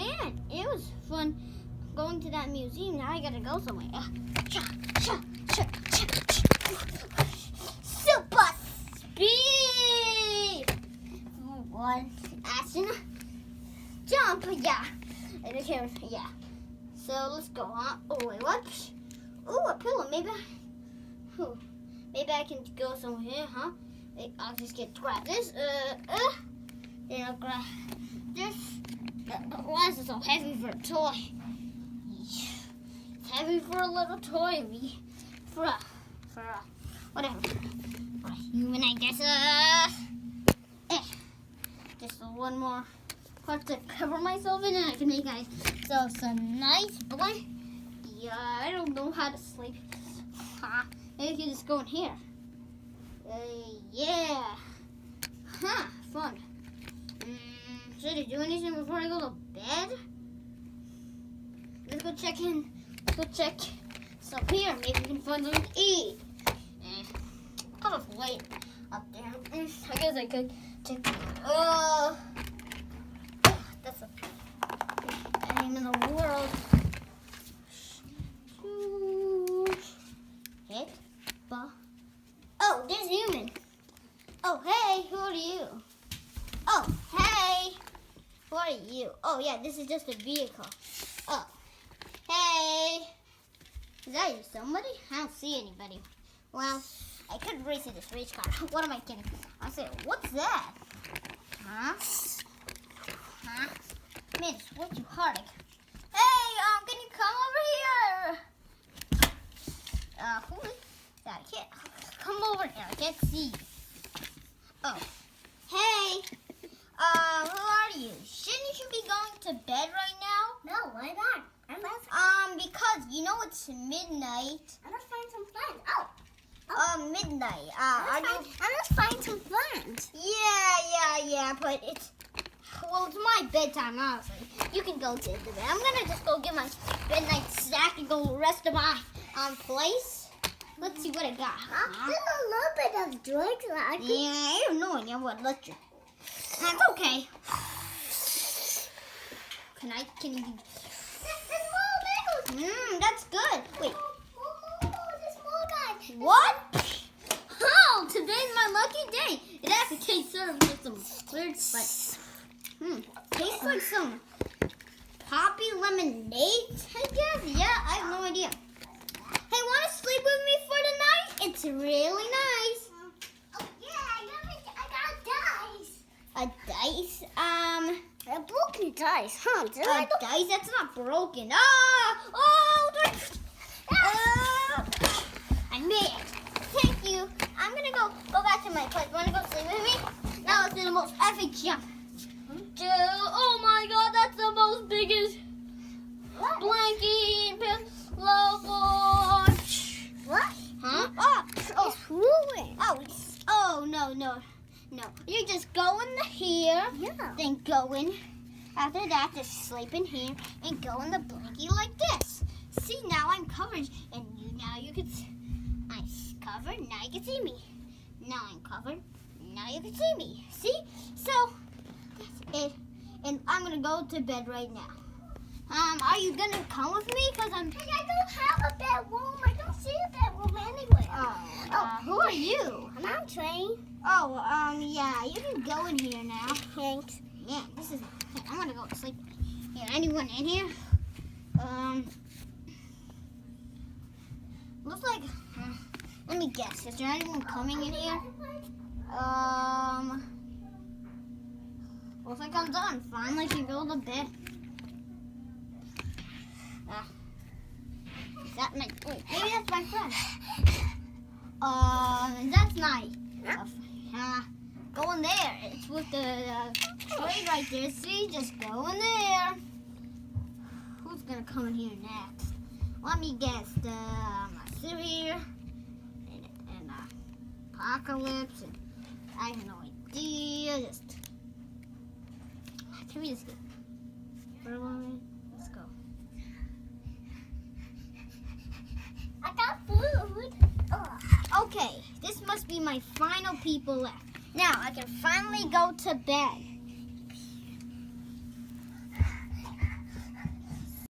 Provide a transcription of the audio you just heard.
man, it was fun going to that museum. Now I gotta go somewhere. Super speed! One action. Jump, yeah. Okay, yeah. So let's go on. Oh, wait, what? Oh, a pillow. Maybe I can go somewhere, huh? I'll just grab this. Then I'll grab this. Why is it so heavy for a toy? It's heavy for a little toy. For a whatever. For a human, I guess. Just one more part to cover myself in, and I can make myself some nice blanket. Yeah, I don't know how to sleep. Maybe I can just go in here. Yeah. Huh, fun. Should I do anything before I go to bed? Let's go check in. Let's go check some here. Maybe we can find something to eat. Kind of late up there. I guess I could check. That's the name in the world. Oh, there's human. Oh, hey, who are you? Oh, hey, who are you? Oh, yeah, this is just a vehicle. Oh, hey, is that somebody? I don't see anybody. Well, I could race in this race car. What am I kidding? I say, what's that? Huh? Man, it's way too hard. Hey, can you come over here? Who is that? I can't come over here. I can't see you. Oh, hey. Who are you? Shouldn't you be going to bed right now? No, why not? Because you know it's midnight. I'm gonna find some friends. Midnight. I'm gonna find some friends. Yeah, but it's my bedtime, honestly. You can go to bed. I'm gonna just go get my midnight snack and go rest of my place. Let's see what I got. There's a little bit of drugs. Yeah, I have no idea what lecture. That's okay. Can you? That's good. Wait. What? Oh, today's my lucky day. It actually tastes sort of like some weird, but tastes like some poppy lemonade, I guess. Yeah, I have no idea. Hey, want to sleep with me for the night? It's really nice. Oh yeah, I got dice. A dice? A broken dice, huh? A dice? That's not broken. I made it. Thank you. I'm gonna go back to my place. Wanna go sleep with me? Now let's do the most epic jump. Oh my God, that's the most biggest blanket pillow boy. What? Huh? It's ruined. Oh no. You just go in here, Yeah. then go in. After that, just sleep in here and go in the blanket like this. See, now I'm covered, and now you can. I'm covered. Now you can see me. Now I'm covered. Now you can see me. See? So that's it. And I'm gonna go to bed right now. Are you gonna come with me? Cause I don't have a bedroom. I don't see a bedroom anywhere. Who are you? I'm Train. Yeah, you can go in here now. Thanks. Yeah, I'm gonna go to sleep. Here, anyone in here? Looks like, let me guess. Is there anyone coming in here? Looks like I'm done. Finally can go to bed. Is that my, wait, maybe that's my friend. That's nice. Go in there. It's with the tray right there. See, just go in there. Who's gonna come in here next? Let me guess. Syria and Apocalypse. And I have no idea. Can we just get for a moment? Let's go. I got food. Okay, this must be my final people left. Now I can finally go to bed.